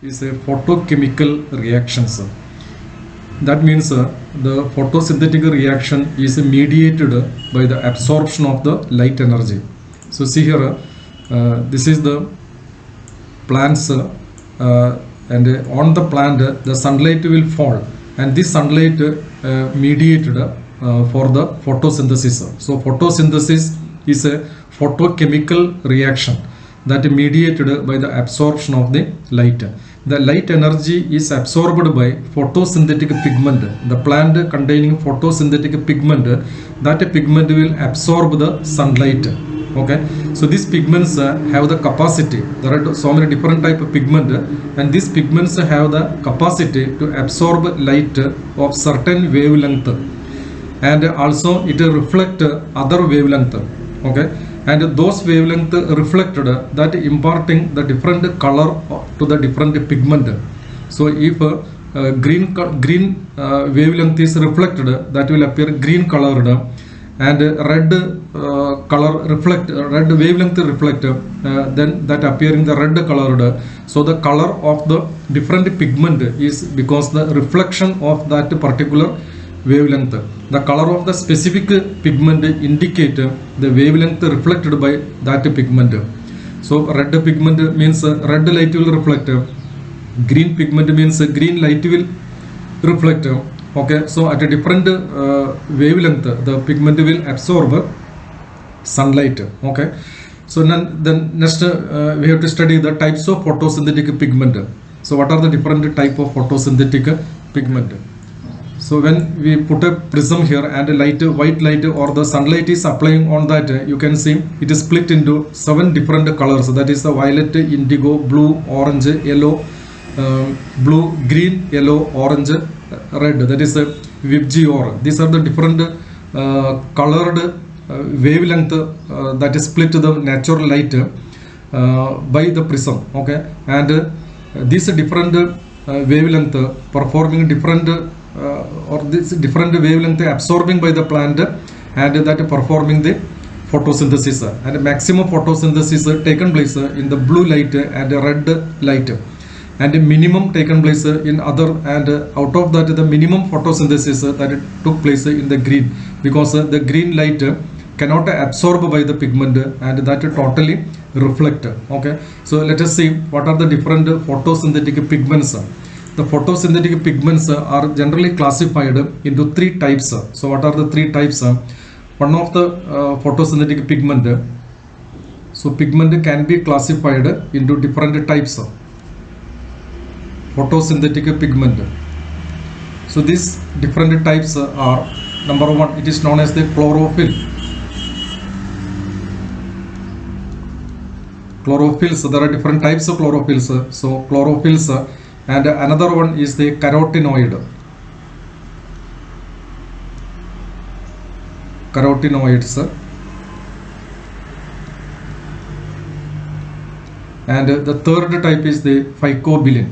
is a photochemical reactions. That means the photosynthetic reaction is mediated by the absorption of the light energy. So see here, this is the plants and on the plant the sunlight will fall, and this sunlight mediated for the photosynthesis. So photosynthesis is a photochemical reaction that mediated by the absorption of the light. The light energy is absorbed by photosynthetic pigment. The plant containing photosynthetic pigment, that pigment will absorb the sunlight. Okay, so these pigments have the capacity. There are so many different type of pigment, and these pigments have the capacity to absorb light of certain wavelength, and also it reflect other wavelength. Okay, and those wavelength reflected that imparting the different color to the different pigment. So if green wavelength is reflected, that will appear green colored, and red red wavelength reflect, then that appearing the red colored. So the color of the different pigment is because the reflection of that particular wavelength. The color of the specific pigment indicate the wavelength reflected by that pigment. So red pigment means red light will reflect, green pigment means green light will reflect. Okay, so at a different wavelength the pigment will absorb sunlight. Okay, so then next we have to study the types of photosynthetic pigment. So what are the different type of photosynthetic pigment? So when we put a prism here and a light, white light or the sunlight is applying on that, you can see it is split into 7 different colors. That is the violet, indigo, blue, orange, yellow, blue, green, yellow, orange, red. That is the VIBGYOR. These are the different colored wavelength that is split the natural light by the prism. Okay, and these different wavelength performing different or this different wavelength absorbing by the plant, and that performing the photosynthesis, and maximum photosynthesis taken place in the blue light and red light, and minimum taken place in other, and out of that the minimum photosynthesis that took place in the green, because the green light cannot absorb by the pigment and that totally reflect. Okay, so let us see what are the different photosynthetic pigments. The photosynthetic pigments are generally classified into 3 types. So what are the 3 types? One of the photosynthetic pigment, so pigment can be classified into different types. Photosynthetic pigment. So these different types are, number 1, it is known as the chlorophyll. Chlorophylls, there are different types of chlorophylls. So chlorophylls, and another one is the carotenoid. Carotenoids. And the third type is the phycobilin.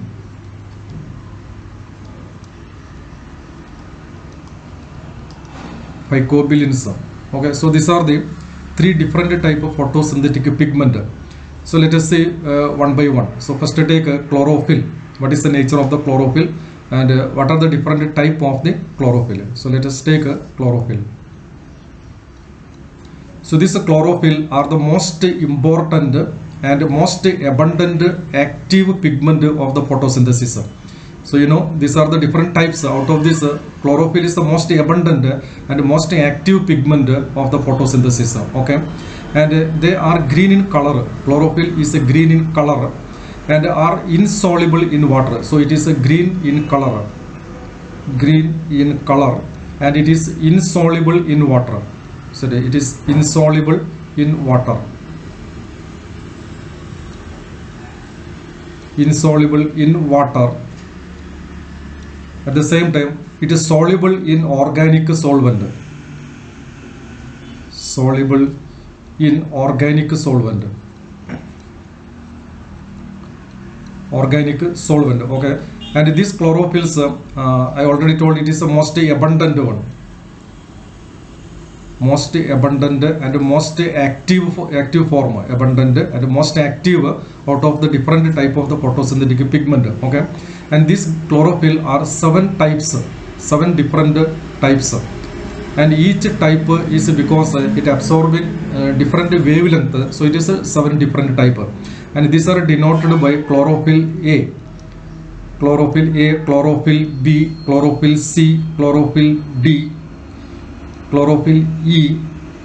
Phycobilins. Okay, so these are the 3 different type of photosynthetic pigment. So let us say one by one. So first take chlorophyll. What is the nature of the chlorophyll, and what are the different type of the chlorophyll? So let us take chlorophyll. So this chlorophyll are the most important and most abundant active pigment of the photosynthesis. So you know, these are the different types. Out of this, chlorophyll is the most abundant and most active pigment of the photosynthesis. Okay, and they are green in color. Chlorophyll is green in color and are insoluble in water. So it is a green in color, and it is insoluble in water. So it is insoluble in water. Insoluble in water. At the same time, it is soluble in organic solvent. Soluble in organic solvent. Organic solvent. Okay, and these chlorophylls, I already told it is the most abundant one. most abundant and most active form, abundant and most active out of the different type of the photosynthetic pigment. Okay, and this chlorophyll are 7 types, 7 different types, and each type is because it absorbing different wavelength, so it is 7 different type, and these are denoted by chlorophyll A, chlorophyll B, chlorophyll C, chlorophyll D, chlorophyll E,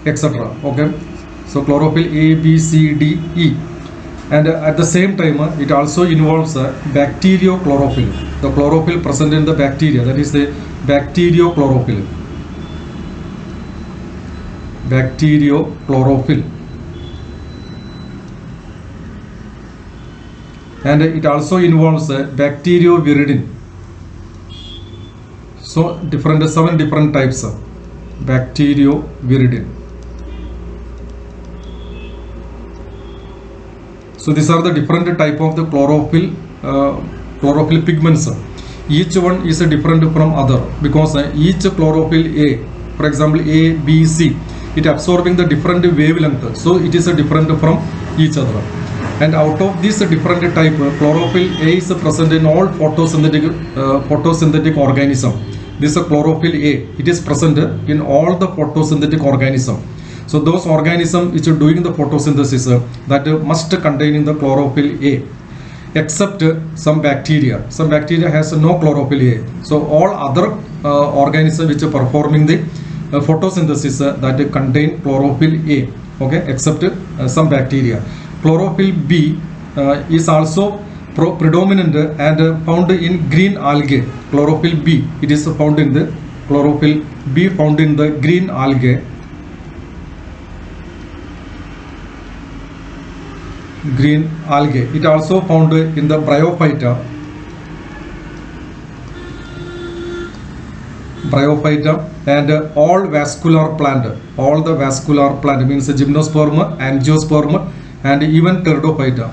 etc. Okay, so chlorophyll A, B, C, D, E, and at the same time it also involves bacteriochlorophyll, the chlorophyll present in the bacteria, that is the bacteriochlorophyll, and it also involves bacterioviridin. So 7 different types of bacterioviridin. So these are the different type of the chlorophyll pigments. Each one is different from other because each chlorophyll A, for example A, B, C, it absorbing the different wavelength, so it is different from each other. And out of this different type, chlorophyll A is present in all photosynthetic organism. This chlorophyll A, it is present in all the photosynthetic organism. So those organisms which are doing the photosynthesis that must contain in the chlorophyll A, except some bacteria. Some bacteria has no chlorophyll A. So all other organisms which are performing the photosynthesis that contain chlorophyll A, okay, except some bacteria. Chlorophyll B is also predominant and found in green algae. Chlorophyll B, it is found in the chlorophyll B found in the green algae. Green algae. It also found in the bryophyta. And all vascular plant. All the vascular plant means gymnosperm, angiosperm, and even pteridophyta.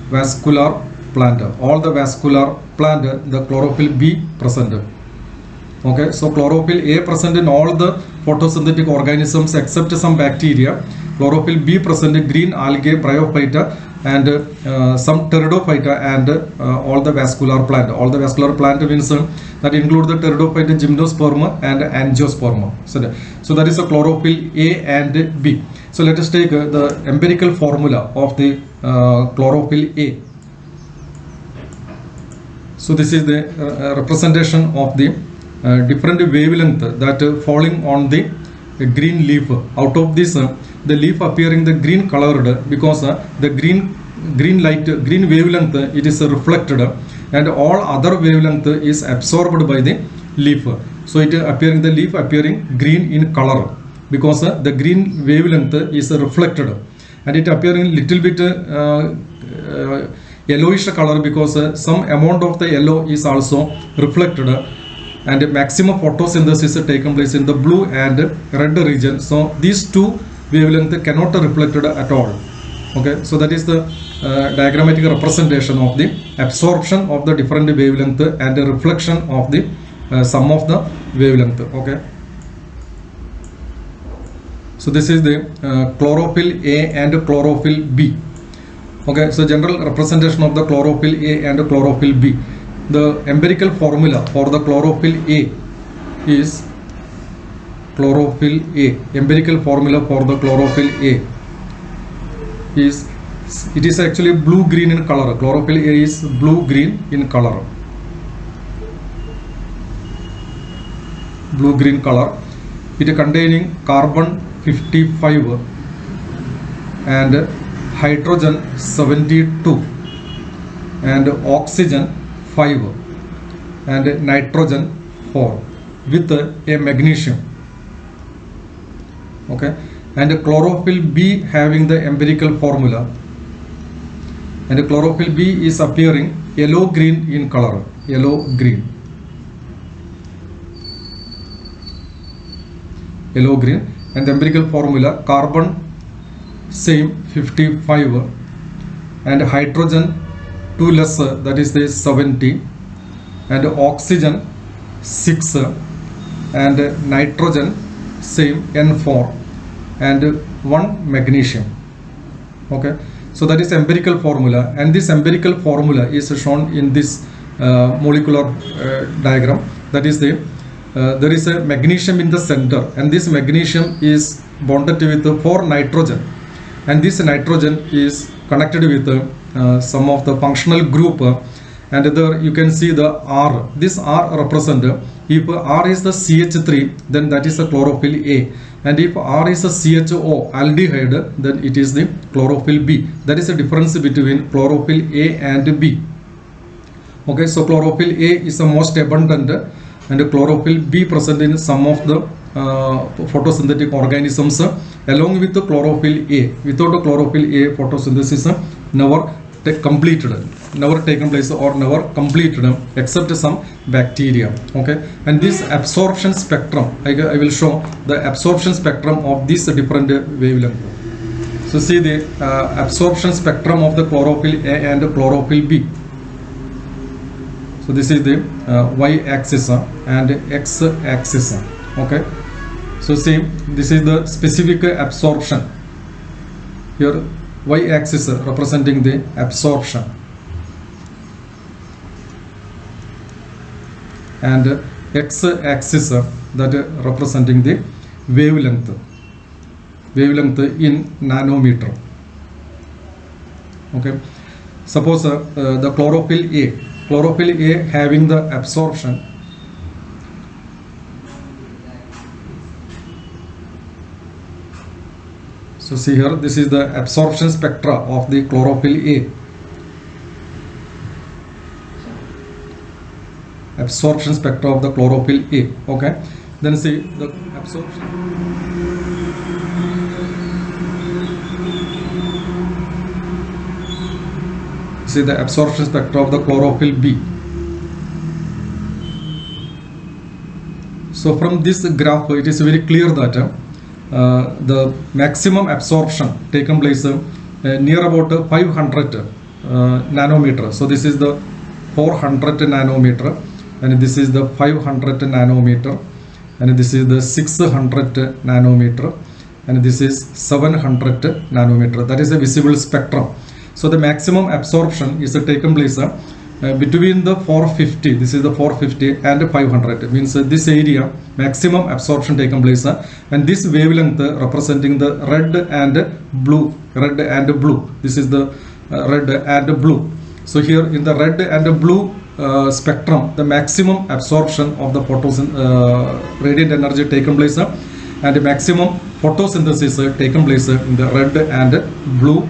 Vascular plant. All the vascular plant, the chlorophyll B present. Okay, so chlorophyll A present in all the photosynthetic organisms except some bacteria. Chlorophyll B present in green algae, bryophyta, and some pteridophyta, and all the vascular plant. All the vascular plant means that include the pteridophyta, gymnosperm, and angiosperm. So that is a chlorophyll A and B. So let us take the empirical formula of the chlorophyll A. So this is the representation of the different wavelength that falling on the green leaf. Out of this, the leaf appearing the green colored because the green wavelength it is reflected, and all other wavelength is absorbed by the leaf. So it appearing the leaf appearing green in color because the green wavelength is reflected, and it appearing little bit yellowish color because some amount of the yellow is also reflected, and maximum photosynthesis taken place in the blue and red region. So these two wavelength cannot reflected at all. Okay, so that is the diagrammatic representation of the absorption of the different wavelength and the reflection of the sum of the wavelength. Okay, so this is the chlorophyll A and chlorophyll B. Okay, so general representation of the chlorophyll A and chlorophyll B. The empirical formula for the chlorophyll A is chlorophyll A. Empirical formula for the chlorophyll A is, it is actually blue green in color. Chlorophyll A is blue green in color. Blue green color. It containing carbon 55 and hydrogen 72 and oxygen 5 and nitrogen 4 with a magnesium. Okay, and chlorophyll B having the empirical formula, and chlorophyll B is appearing yellow green in color. Yellow green and the empirical formula carbon same 55 and hydrogen 2 less, that is the 70, and oxygen 6 and nitrogen same N4. and 1 magnesium. Okay, so that is empirical formula, and this empirical formula is shown in this molecular diagram. That is there is a magnesium in the center, and this magnesium is bonded with 4 nitrogen, and this nitrogen is connected with some of the functional group, and there you can see the R. This R represent, if R is the CH3, then that is the chlorophyll A, and if R is a CHO aldehyde, then it is the chlorophyll B. That is the difference between chlorophyll A and B. Okay, so chlorophyll A is the most abundant, and chlorophyll B present in some of the photosynthetic organisms along with the chlorophyll A. Without chlorophyll A, photosynthesis never taken place or never completed except some bacteria. Okay, and this absorption spectrum, I will show the absorption spectrum of these different wavelengths. So see the absorption spectrum of the chlorophyll A and chlorophyll B. So this is the y-axis and x-axis. Okay, so see, this is the specific absorption. Here y-axis representing the absorption, and x-axis that representing the wavelength in nanometer. Okay, suppose the chlorophyll A having the absorption, so see here, this is the absorption spectra of the chlorophyll A. Absorption spectra of the chlorophyll A. Okay, then see the absorption. See the absorption spectra of the chlorophyll B. So from this graph, it is very clear that the maximum absorption taken place near about 500 nanometer. So this is the 400 nanometer, and this is the 500 nanometer, and this is the 600 nanometer, and this is 700 nanometer. That is a visible spectrum. So the maximum absorption is taken place between the 450, this is the 450 and 500, means this area maximum absorption taken place, and this wavelength representing the red and blue. This is the red and blue. So here in the red and blue spectrum, the maximum absorption of the radiant energy taken place, and the maximum photosynthesis taken place in the red and blue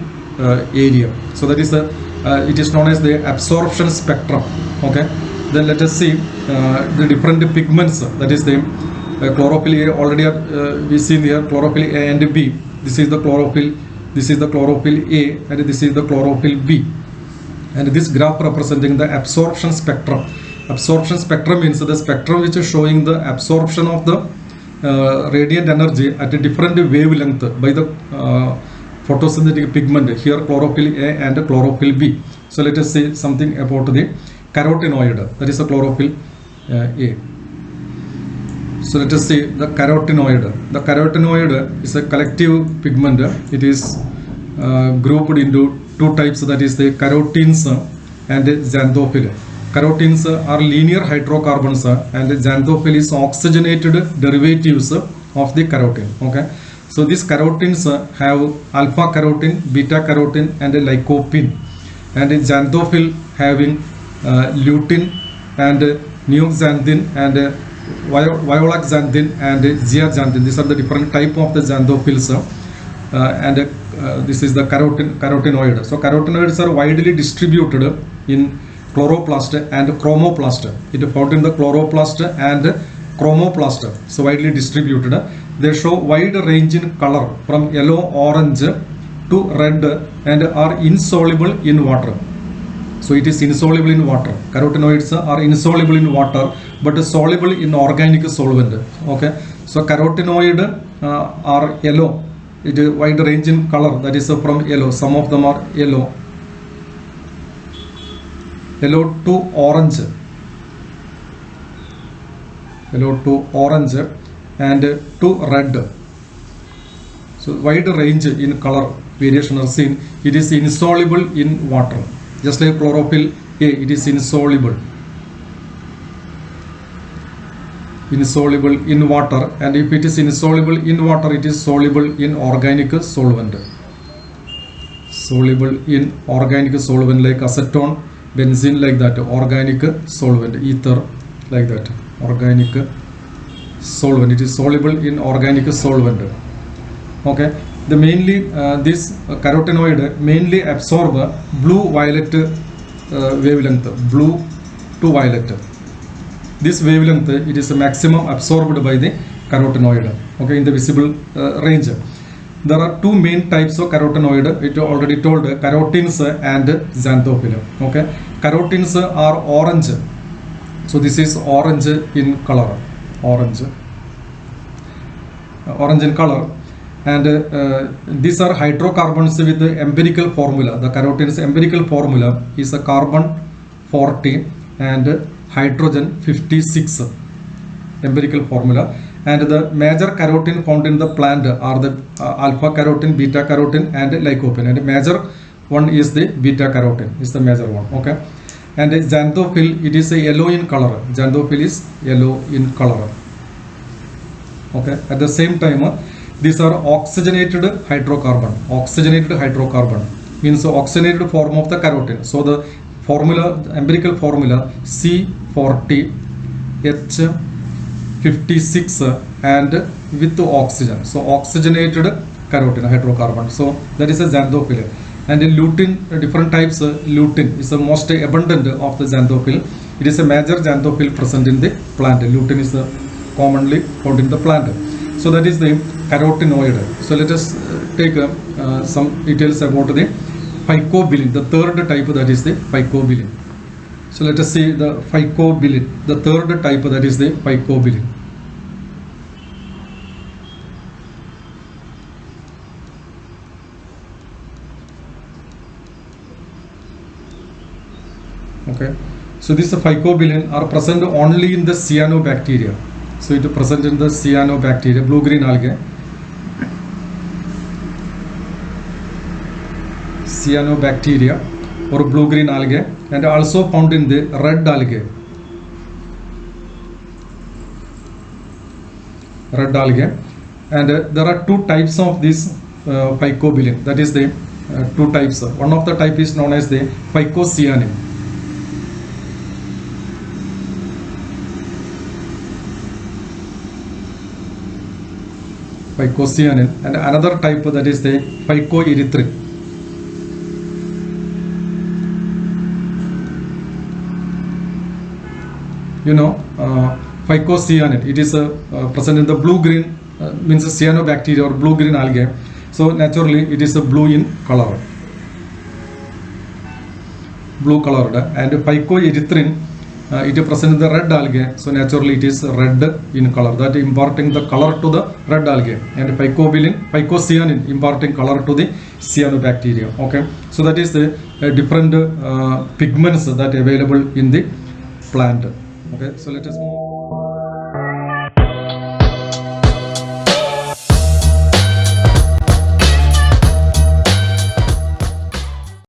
area. So that is it is known as the absorption spectrum. Okay, then let us see the different pigments. That is the chlorophyll A. Already we seen here chlorophyll A and B. This is the chlorophyll A, and this is the chlorophyll B, and this graph representing the absorption spectrum. Absorption spectrum means the spectrum which is showing the absorption of the radiant energy at a different wavelength by the photosynthetic pigment, here chlorophyll A and chlorophyll B. So let us say something about the carotenoid, that is a chlorophyll A. So let us see the carotenoid. The carotenoid is a collective pigment. It is grouped into two types, that is the carotenes and xanthophyll. Carotenes are linear hydrocarbons, and xanthophyll is oxygenated derivatives of the carotene. Okay, so these carotenes have alpha carotene, beta carotene, and lycopene, and xanthophyll having lutein and neoxanthin and violaxanthin and zeaxanthin. These are the different type of the xanthophylls, and this is the carotenoid. So carotenoids are widely distributed in chloroplast and chromoplast. It is found in the chloroplast and chromoplast, so widely distributed. They show wide range in color from yellow, orange to red, and are insoluble in water. So it is insoluble in water. Carotenoids are insoluble in water but soluble in organic solvent. Okay, so carotenoid are yellow. It is wide range in color, that is from yellow. Some of them are yellow to orange, and to red. So wide range in color variation are seen. It is insoluble in water. Just like chlorophyll A, it is insoluble in water, and if it is insoluble in water, it is soluble in organic solvent. Soluble in organic solvent like acetone, benzene, like that. Organic solvent, ether, like that. Organic solvent, it is soluble in organic solvent. Okay, the mainly this carotenoid mainly absorb blue violet wavelength, blue to violet. This wavelength, it is maximum absorbed by the carotenoid, okay, in the visible range. There are two main types of carotenoid. It already told, carotenes and xanthophyll. Okay, carotenes are orange. So this is orange in color, orange in color, and these are hydrocarbons with the empirical formula. The carotenes empirical formula is a carbon 40 and hydrogen 56, empirical formula. And the major carotene found in the plant are the alpha carotene, beta carotene, and lycopene. And the major one is the beta carotene, is the major one. Okay, and xanthophyll, it is a yellow in color. Xanthophyll is yellow in color. Okay, at the same time, these are oxygenated hydrocarbon. Oxygenated hydrocarbon means oxygenated form of the carotene. So the formula, empirical formula, C40 H56 and with oxygen. So oxygenated carotene hydrocarbon. So that is a xanthophyll. And in lutein, different types, lutein is the most abundant of the xanthophyll. It is a major xanthophyll present in the plant. Lutein is commonly found in the plant. So that is the carotenoid. So let us take some details about the phycobilin, the third type, that is the phycobilin. So let us see the phycobilin, the third type, that is the phycobilin. Okay, so these phycobilin are present only in the cyanobacteria. So it is present in the cyanobacteria, blue-green algae. Cyanobacteria or blue-green algae, and also found in the red algae. Red algae, and there are two types of this phycobilin. That is the two types. One of the type is known as the phycocyanin. Phycocyanin, and another type, that is the phycoerythrin. You know, phycocyanin, it is present in the blue-green, means cyanobacteria or blue-green algae. So naturally it is a blue in color, blue colored, and phycoerythrin, it is present in the red algae. So naturally it is red in color, that imparting the color to the red algae, and phycocyanin imparting color to the cyanobacteria. Okay, so that is the different pigments that are available in the plant. Okay, so let us move.